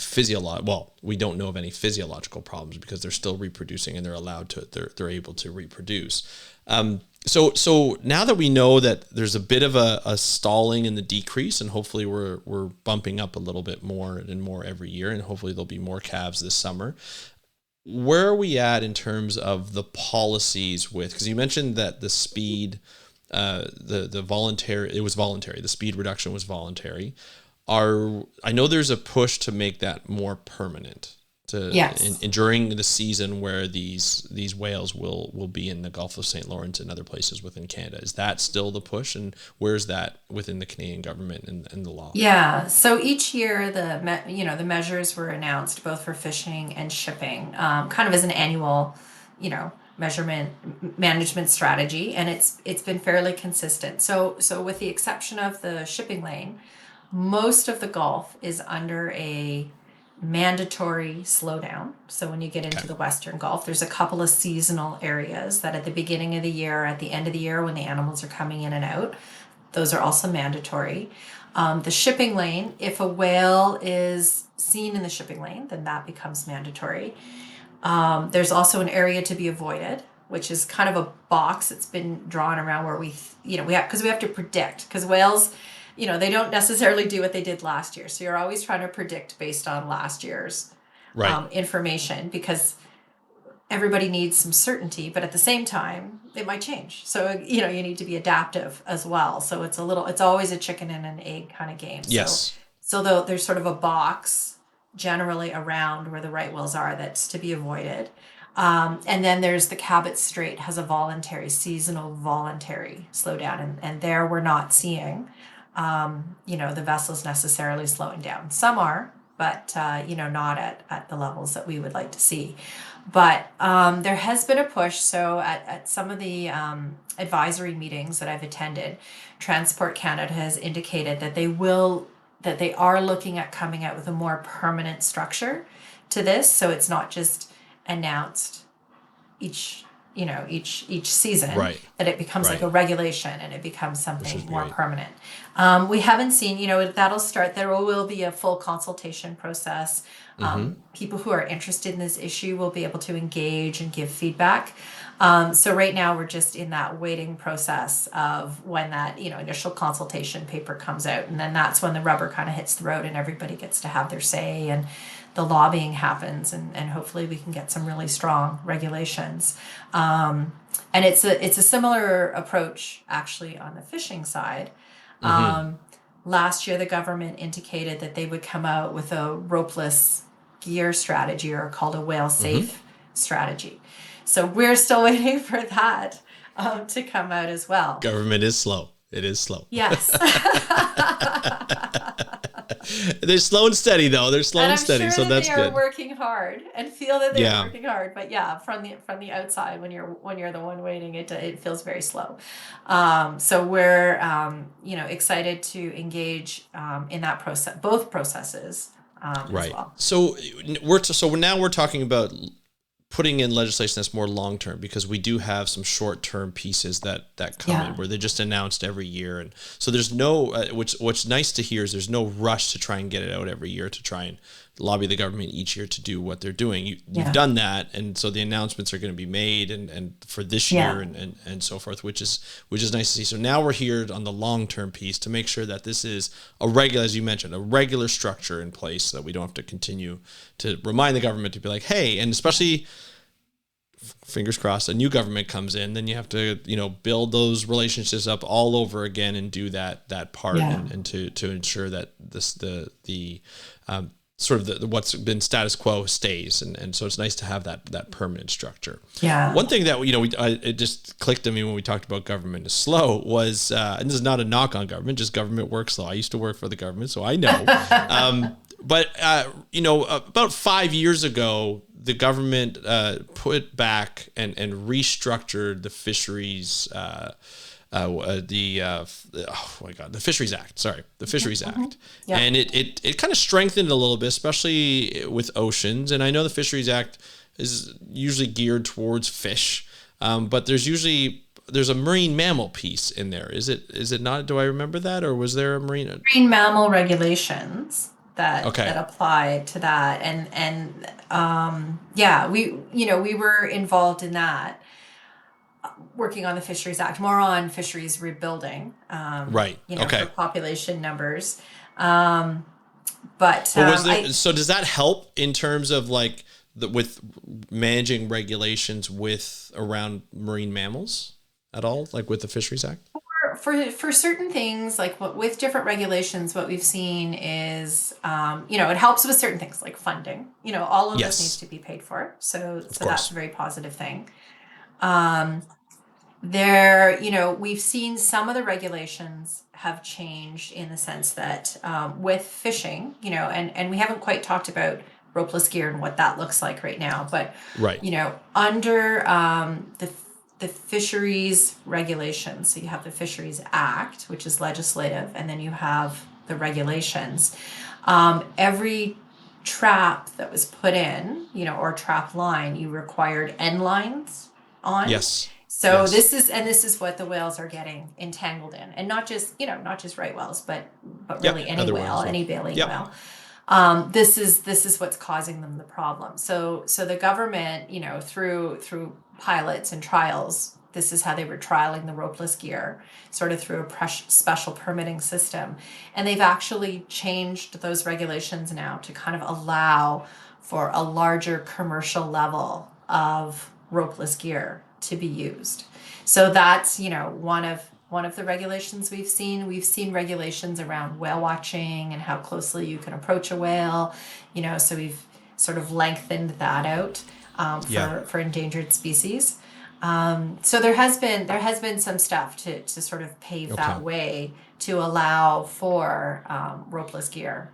we don't know of any physiological problems because they're still reproducing and they're able to reproduce. So now that we know that there's a bit of a stalling in the decrease, and hopefully we're bumping up a little bit more and more every year, and hopefully there'll be more calves this summer. Where are we at in terms of the policies because you mentioned that the speed, the voluntary, it was voluntary. The speed reduction was voluntary. I know there's a push to make that more permanent Yes. during the season where these whales will be in the Gulf of St. Lawrence and other places within Canada. Is that still the push, and where's that within the Canadian government and the law? Yeah. So each year, the measures were announced both for fishing and shipping, kind of as an annual, measurement management strategy, and it's been fairly consistent. So with the exception of the shipping lane, most of the Gulf is under a mandatory slowdown. So when you get Okay. into the Western Gulf, there's a couple of seasonal areas that at the beginning of the year, at the end of the year, when the animals are coming in and out, those are also mandatory. The shipping lane, if a whale is seen in the shipping lane, then that becomes mandatory. There's also an area to be avoided, which is kind of a box that's been drawn around where we have to predict, because whales, they don't necessarily do what they did last year. So you're always trying to predict based on last year's Right. information, because everybody needs some certainty, but at the same time, it might change. So, you need to be adaptive as well. So it's always a chicken and an egg kind of game. So, Yes. so though there's sort of a box generally around where the right whales are that's to be avoided. And then there's the Cabot Strait has a seasonal voluntary slowdown. And there we're not seeing the vessels necessarily slowing down. Some are, but not at the levels that we would like to see. But there has been a push. So at some of the advisory meetings that I've attended, Transport Canada has indicated that they are looking at coming out with a more permanent structure to this. So it's not just announced each season, Right. that it becomes like Right. a regulation and it becomes something more great. permanent. We haven't seen, that'll start, there will be a full consultation process. People who are interested in this issue will be able to engage and give feedback. So right now we're just in that waiting process of when that, initial consultation paper comes out. And then that's when the rubber kind of hits the road and everybody gets to have their say and the lobbying happens, and hopefully we can get some really strong regulations. And it's a similar approach actually on the fishing side. Last year, the government indicated that they would come out with a ropeless gear strategy, or called a whale safe strategy. So we're still waiting for that to come out as well. Government is slow. It is slow. Yes. They're slow and steady, though. They're slow and steady, sure so that's good. They are working hard and feel that they're working hard. But yeah, from the outside, when you're the one waiting, it feels very slow. So we're excited to engage in that process, both processes, Right. as well. So now we're talking about putting in legislation that's more long term, because we do have some short term pieces that come in where they're just announced every year, and so there's no what's nice to hear is there's no rush to try and get it out every year to try and lobby the government each year to do what they're doing. You've done that, and so the announcements are going to be made and for this year and so forth, which is nice to see. So now we're here on the long term piece to make sure that this is a regular, as you mentioned, a regular structure in place, so that we don't have to continue to remind the government to be like, hey, and especially, fingers crossed, a new government comes in, then you have to build those relationships up all over again and do that part, and to ensure that the sort of the what's been status quo stays, and so it's nice to have that permanent structure. One thing that it just clicked to me when we talked about government is slow was, and this is not a knock on government, just government works slow. I used to work for the government, so I know. But about 5 years ago, the government put back and restructured the fisheries, the Fisheries Act. Sorry, the Fisheries Act, and it kind of strengthened it a little bit, especially with oceans. And I know the Fisheries Act is usually geared towards fish, but there's a marine mammal piece in there. Is it not? Do I remember that, or was there a marine mammal regulations that apply to that, and we were involved in that, working on the Fisheries Act, more on fisheries rebuilding, for population numbers, but so does that help in terms of like with managing regulations around marine mammals at all, like with the Fisheries Act? For certain things, like with different regulations, what we've seen is, it helps with certain things like funding. All of this needs to be paid for. So that's a very positive thing. We've seen some of the regulations have changed in the sense that with fishing, and we haven't quite talked about ropeless gear and what that looks like right now, but under the fisheries regulations. So you have the Fisheries Act, which is legislative, and then you have the regulations. Every trap that was put in, or trap line, you required end lines on. Yes. So this is what the whales are getting entangled in, and not just right whales, but really any whale, any baleen whale. This is what's causing them the problem. So the government, through pilots and trials, this is how they were trialing the ropeless gear, sort of through a special permitting system. And they've actually changed those regulations now to kind of allow for a larger commercial level of ropeless gear to be used. So that's, one of the regulations we've seen. We've seen regulations around whale watching and how closely you can approach a whale, so we've sort of lengthened that out for endangered species. So there has been some stuff to sort of pave that way to allow for ropeless gear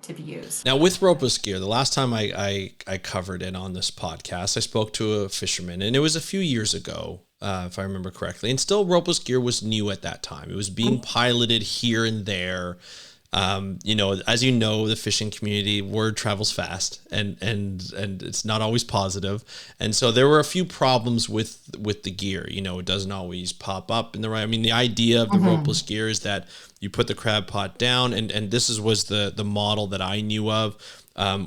to be used. Now, with ropeless gear, the last time I covered it on this podcast, I spoke to a fisherman, and it was a few years ago, if I remember correctly. And still, ropeless gear was new at that time. It was being piloted here and there. As you know, the fishing community, word travels fast, and it's not always positive. And so there were a few problems with the gear. It doesn't always pop up in the right. I mean, the idea of the ropeless gear is that you put the crab pot down, and this was the model that I knew of.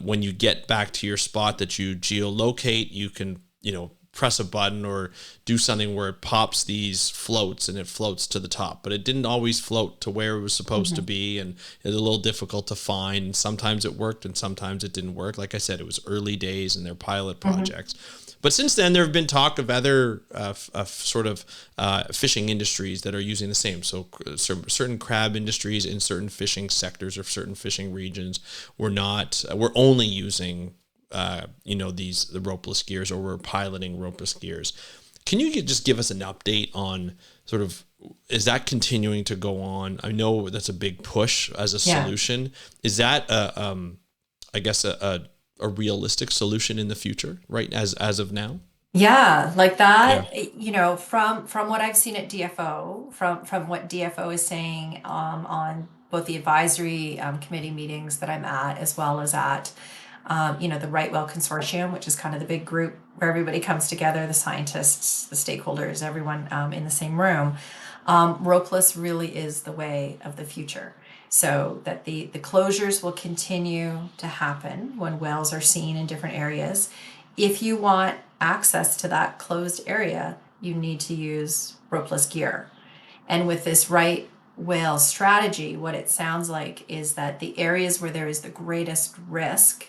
When you get back to your spot that you geolocate, you can, press a button or do something where it pops these floats and it floats to the top, but it didn't always float to where it was supposed to be, and it was a little difficult to find. And sometimes it worked and sometimes it didn't work. Like I said, it was early days in their pilot projects. But since then, there have been talk of other fishing industries that are using the same. So certain crab industries in certain fishing sectors or certain fishing regions we're only using the ropeless gears, or we're piloting ropeless gears. Can you just give us an update on sort of, is that continuing to go on? I know that's a big push as a solution. Is that a realistic solution in the future, right? As of now? Yeah, like that, from what I've seen at DFO, from what DFO is saying on both the advisory committee meetings that I'm at, as well as at the Right Whale Consortium, which is kind of the big group where everybody comes together, the scientists, the stakeholders, everyone in the same room. Ropeless really is the way of the future. So that the closures will continue to happen when whales are seen in different areas. If you want access to that closed area, you need to use ropeless gear. And with this right whale strategy, what it sounds like is that the areas where there is the greatest risk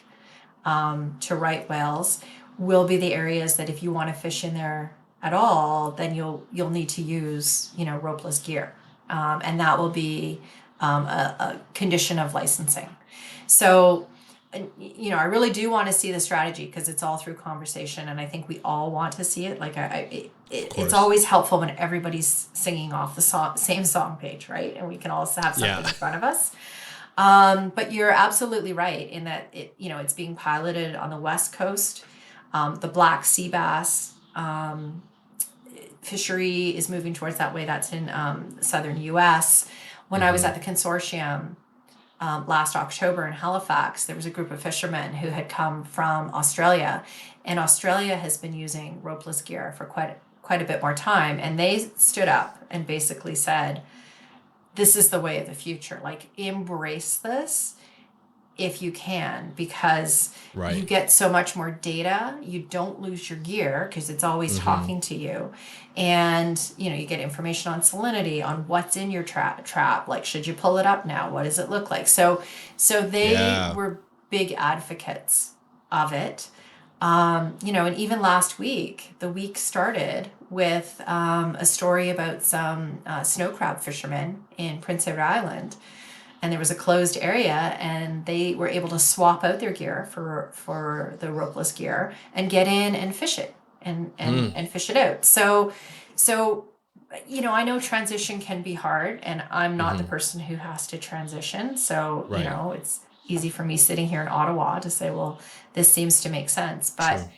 to right whales will be the areas that if you want to fish in there at all, then you'll need to use ropeless gear, and that will be a condition of licensing. So I really do want to see the strategy, because it's all through conversation, and I think we all want to see it. Like it's always helpful when everybody's singing off the same song page, right? And we can all have something in front of us. But you're absolutely right in that it's being piloted on the West Coast. The black sea bass fishery is moving towards that way. That's in southern U.S. When I was at the consortium last October in Halifax, there was a group of fishermen who had come from Australia, and Australia has been using ropeless gear for quite a bit more time. And they stood up and basically said, this is the way of the future. Like, embrace this if you can, because you get so much more data. You don't lose your gear because it's always talking to you. And, you get information on salinity, on what's in your trap. Like, should you pull it up now? What does it look like? So they were big advocates of it. And even last week, the week started with a story about some snow crab fishermen in Prince Edward Island, and there was a closed area, and they were able to swap out their gear for the ropeless gear and get in and fish it and fish it out. So I know transition can be hard, and I'm not the person who has to transition. So it's easy for me sitting here in Ottawa to say, well, this seems to make sense. But,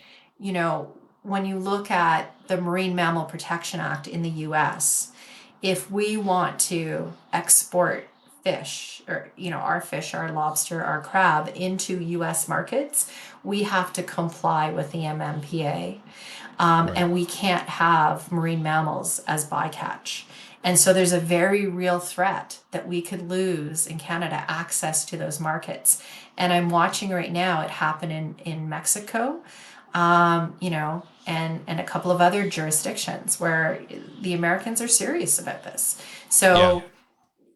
when you look at the Marine Mammal Protection Act in the US, if we want to export fish, or, our fish, our lobster, our crab into US markets, we have to comply with the MMPA. And we can't have marine mammals as bycatch. And so there's a very real threat that we could lose in Canada access to those markets. And I'm watching right now it happen in Mexico, and a couple of other jurisdictions where the Americans are serious about this. So,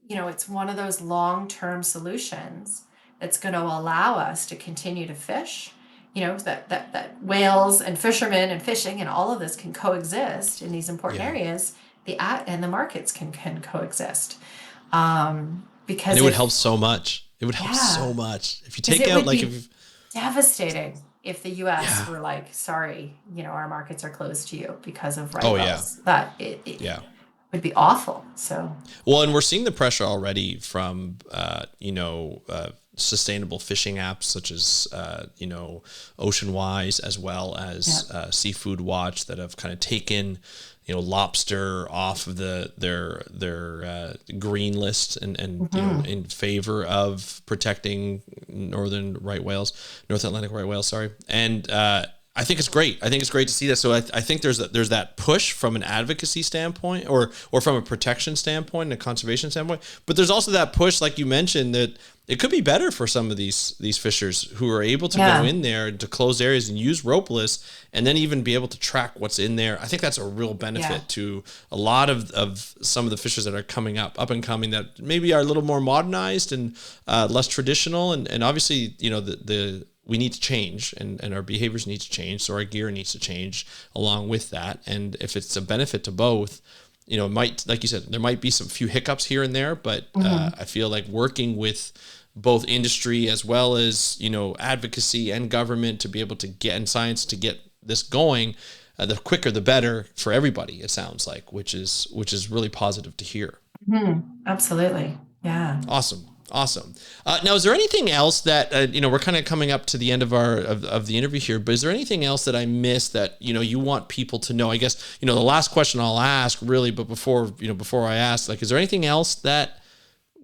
it's one of those long-term solutions that's going to allow us to continue to fish, that whales and fishermen and fishing and all of this can coexist in these important areas. And the markets can coexist, because and it would help so much. It would help so much if you take out devastating if the U.S. were like, sorry, our markets are closed to you because of right whales. would be awful. So, well, and we're seeing the pressure already from, sustainable fishing apps such as, Ocean Wise, as well as Seafood Watch, that have kind of taken, lobster off of their green list, and in favor of protecting North Atlantic right whales. Sorry, and I think it's great. I think it's great to see that. So I think there's that push from an advocacy standpoint, or from a protection standpoint and a conservation standpoint. But there's also that push, like you mentioned, that it could be better for some of these fishers who are able to go in there to closed areas and use ropeless, and then even be able to track what's in there. I think that's a real benefit to a lot of some of the fishers that are coming up and coming, that maybe are a little more modernized and less traditional. And obviously, we need to change, and our behaviors need to change. So our gear needs to change along with that. And if it's a benefit to both, it might, like you said, there might be some few hiccups here and there, but I feel like working with both industry as well as, advocacy and government to be able to get, and science to get this going, the quicker the better for everybody, it sounds like, which is really positive to hear. Absolutely. Yeah. Awesome. Now, is there anything else that, we're kind of coming up to the end of of the interview here, but is there anything else that I missed that, you want people to know? I guess, the last question I'll ask really, but before I ask, like, is there anything else that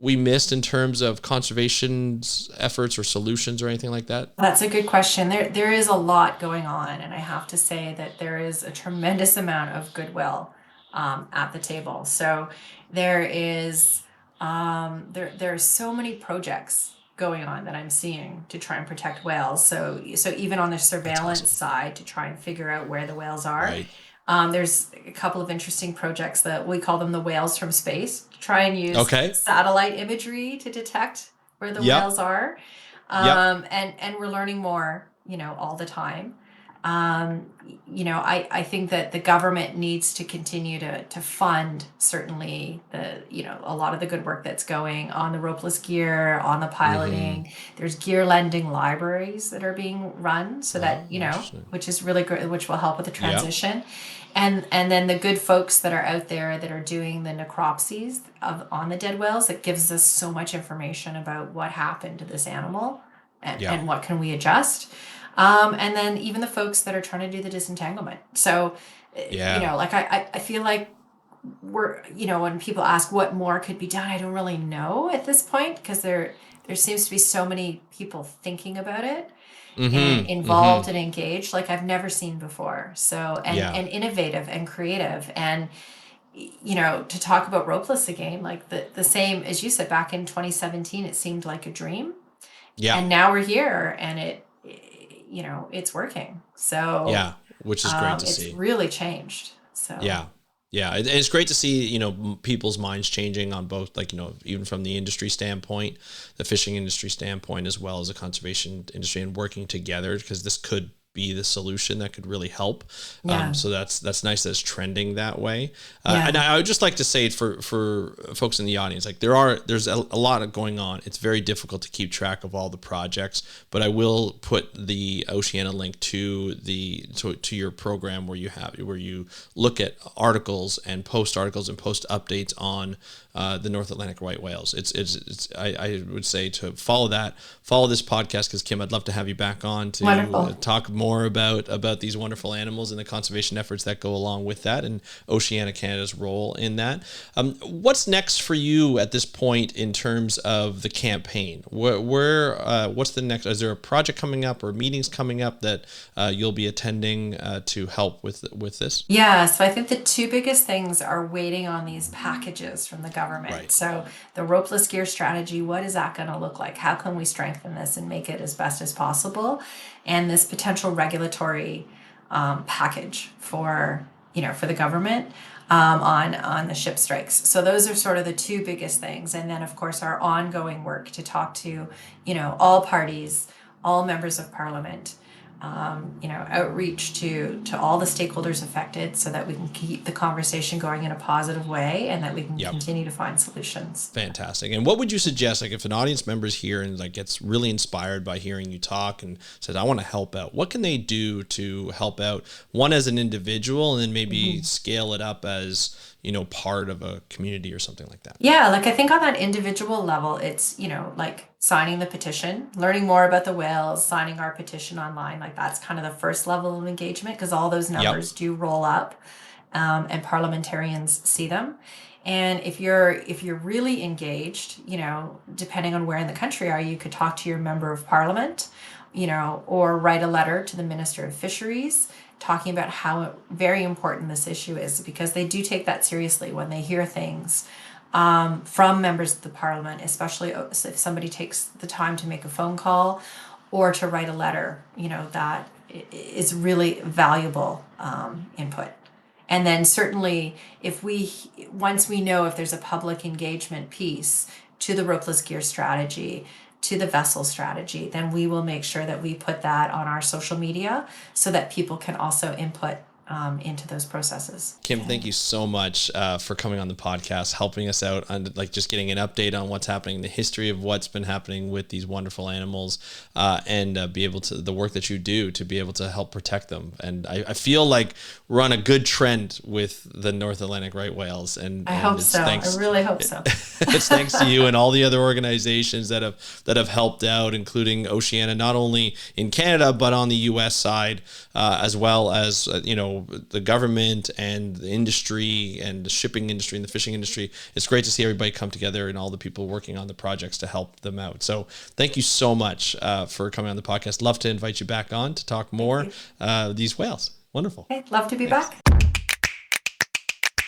we missed in terms of conservation efforts or solutions or anything like that? That's a good question. There is a lot going on, and I have to say that there is a tremendous amount of goodwill at the table. So there is there are so many projects going on that I'm seeing to try and protect whales. So even on the surveillance side, to try and figure out where the whales are. Right. There's a couple of interesting projects that we call them the whales from space, to try and use satellite imagery to detect where the whales are. And we're learning more, all the time. I think that the government needs to continue to fund certainly a lot of the good work that's going on the ropeless gear, on the piloting. There's gear lending libraries that are being run, so that, which is really good, which will help with the transition. And then the good folks that are out there that are doing the necropsies on the dead whales, that gives us so much information about what happened to this animal and what can we adjust. And then even the folks that are trying to do the disentanglement. So, I feel like we're, when people ask what more could be done, I don't really know at this point, because there seems to be so many people thinking about it and involved and engaged like I've never seen before. So, and innovative and creative. And, to talk about ropeless again, like the same as you said, back in 2017, it seemed like a dream. Yeah. And now we're here, and it's working. So which is great to see. It's really changed. So and it's great to see, people's minds changing on both, like, even from the industry standpoint, the fishing industry standpoint, as well as the conservation industry, and working together, because this could be the solution that could really help. So that's nice that it's trending that way. And I would just like to say for folks in the audience, like, there's a lot going on. It's very difficult to keep track of all the projects, but I will put the Oceana link to your program where you look at articles and post updates on the North Atlantic right whales. I would say to follow this podcast, because Kim, I'd love to have you back on to talk more about these wonderful animals and the conservation efforts that go along with that, and Oceanic Canada's role in that. What's next for you at this point in terms of the campaign? What's the next? Is there a project coming up or meetings coming up that you'll be attending to help with this? Yeah, so I think the two biggest things are waiting on these packages from the government. Right. So the ropeless gear strategy, what is that going to look like? How can we strengthen this and make it as best as possible? And this potential regulatory package for the government on the ship strikes. So those are sort of the two biggest things. And then, of course, our ongoing work to talk to, all parties, all members of parliament, outreach to all the stakeholders affected, so that we can keep the conversation going in a positive way, and that we can continue to find solutions. Fantastic. And what would you suggest, like, if an audience member is here and like gets really inspired by hearing you talk and says, I want to help out, what can they do to help out, one, as an individual, and then maybe scale it up as, part of a community or something like that? Yeah, like I think on that individual level, it's, like signing the petition, learning more about the whales, signing our petition online. Like that's kind of the first level of engagement because all those Yep. numbers do roll up, and parliamentarians see them. And if you're really engaged, depending on where in the country are, you could talk to your member of parliament, or write a letter to the Minister of Fisheries talking about how very important this issue is because they do take that seriously when they hear things from members of the parliament, especially if somebody takes the time to make a phone call or to write a letter, that is really valuable input. And then certainly once we know if there's a public engagement piece to the ropeless gear strategy, to the vessel strategy, then we will make sure that we put that on our social media so that people can also input into those processes. Kim, thank you so much for coming on the podcast, helping us out on just getting an update on what's happening, the history of what's been happening with these wonderful animals, and be able to the work that you do to be able to help protect them. And I feel like we're on a good trend with the North Atlantic right whales. And I hope so. I really hope so. It's thanks to you and all the other organizations that have helped out, including Oceana, not only in Canada but on the U.S. side, as well as the government and the industry and the shipping industry and the fishing industry. It's great to see everybody come together and all the people working on the projects to help them out. So thank you so much for coming on the podcast. Love to invite you back on to talk more these whales. Wonderful. Okay, love to be back.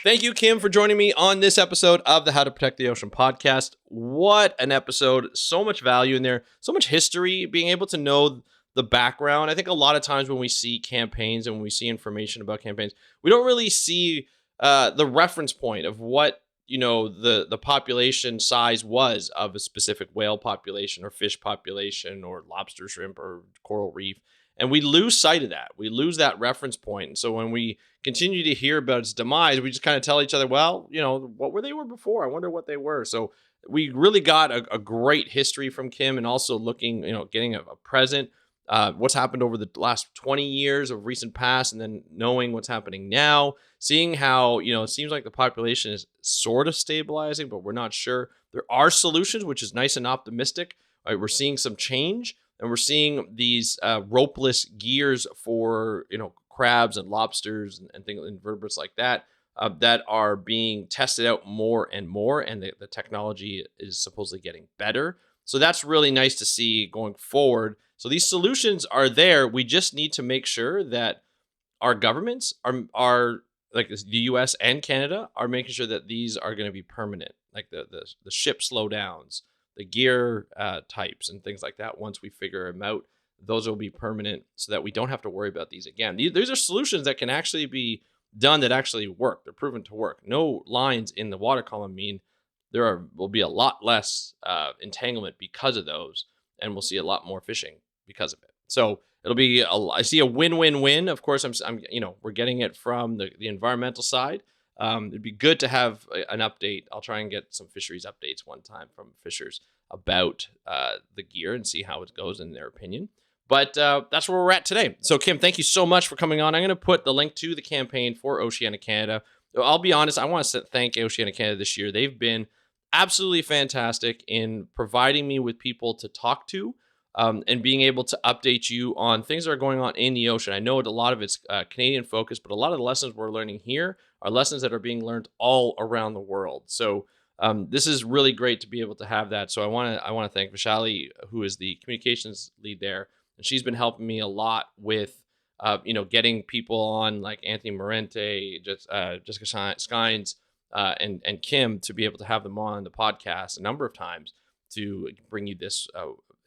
Thank you, Kim, for joining me on this episode of the How to Protect the Ocean podcast. What an episode. So much value in there. So much history, being able to know the background. I think a lot of times when we see campaigns and when we see information about campaigns, we don't really see the reference point of what, the population size was of a specific whale population or fish population or lobster, shrimp, or coral reef. And we lose sight of that. We lose that reference point. And so when we continue to hear about its demise, we just kind of tell each other, well, what were they were before? I wonder what they were. So we really got a great history from Kim, and also looking, getting a present, what's happened over the last 20 years of recent past, and then knowing what's happening now, seeing how, it seems like the population is sort of stabilizing, but we're not sure. There are solutions, which is nice and optimistic. Right? We're seeing some change, and we're seeing these ropeless gears for, crabs and lobsters and things, invertebrates like that, that are being tested out more and more, and the technology is supposedly getting better. So that's really nice to see going forward. So these solutions are there. We just need to make sure that our governments are like the US and Canada are making sure that these are going to be permanent, like the ship slowdowns, the gear types and things like that. Once we figure them out, those will be permanent so that we don't have to worry about these again. These are solutions that can actually be done that actually work. They're proven to work. No lines in the water column mean will be a lot less entanglement because of those, and we'll see a lot more fishing because of it. So it'll be I see a win-win-win. Of course, we're getting it from the environmental side. It'd be good to have an update. I'll try and get some fisheries updates one time from fishers about the gear and see how it goes in their opinion. But that's where we're at today. So Kim, thank you so much for coming on. I'm going to put the link to the campaign for Oceanic Canada. I'll be honest, I want to thank Oceanic Canada this year. They've been absolutely fantastic in providing me with people to talk to, and being able to update you on things that are going on in the ocean. I know a lot of it's Canadian focused, but a lot of the lessons we're learning here are lessons that are being learned all around the world. So this is really great to be able to have that. So I want to thank Vishali, who is the communications lead there, and she's been helping me a lot with getting people on like Anthony Morente, Jessica Skynes, and Kim, to be able to have them on the podcast a number of times to bring you this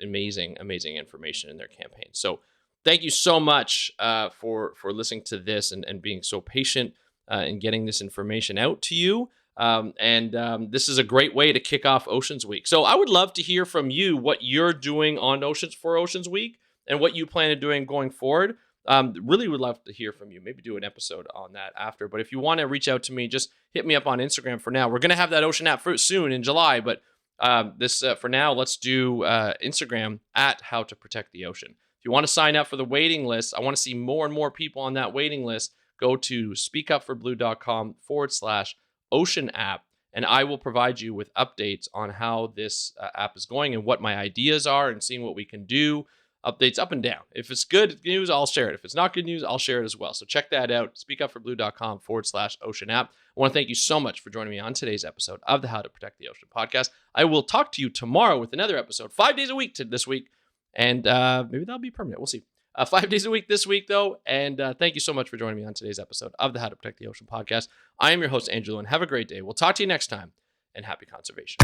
amazing information in their campaign. So thank you so much for listening to this and being so patient in getting this information out to you. This is a great way to kick off Oceans Week. So I would love to hear from you what you're doing on Oceans Week and what you plan on doing going forward. Really would love to hear from you. Maybe do an episode on that after. But if you want to reach out to me, just hit me up on Instagram for now. We're going to have that Ocean app soon in July, but for now, let's do Instagram at How to Protect the Ocean. If you want to sign up for the waiting list, I want to see more and more people on that waiting list. Go to speakupforblue.com/Oceanic Ocean app, and I will provide you with updates on how this app is going and what my ideas are and seeing what we can do. Updates up and down. If it's good news, I'll share it. If it's not good news, I'll share it as well. So check that out. speakupforblue.com/ocean app. I want to thank you so much for joining me on today's episode of the How to Protect the Ocean podcast. I will talk to you tomorrow with another episode, 5 days a week this week. And maybe that'll be permanent. We'll see. 5 days a week this week, though. And thank you so much for joining me on today's episode of the How to Protect the Ocean podcast. I am your host, Andrew Luen. Have a great day. We'll talk to you next time, and happy conservation.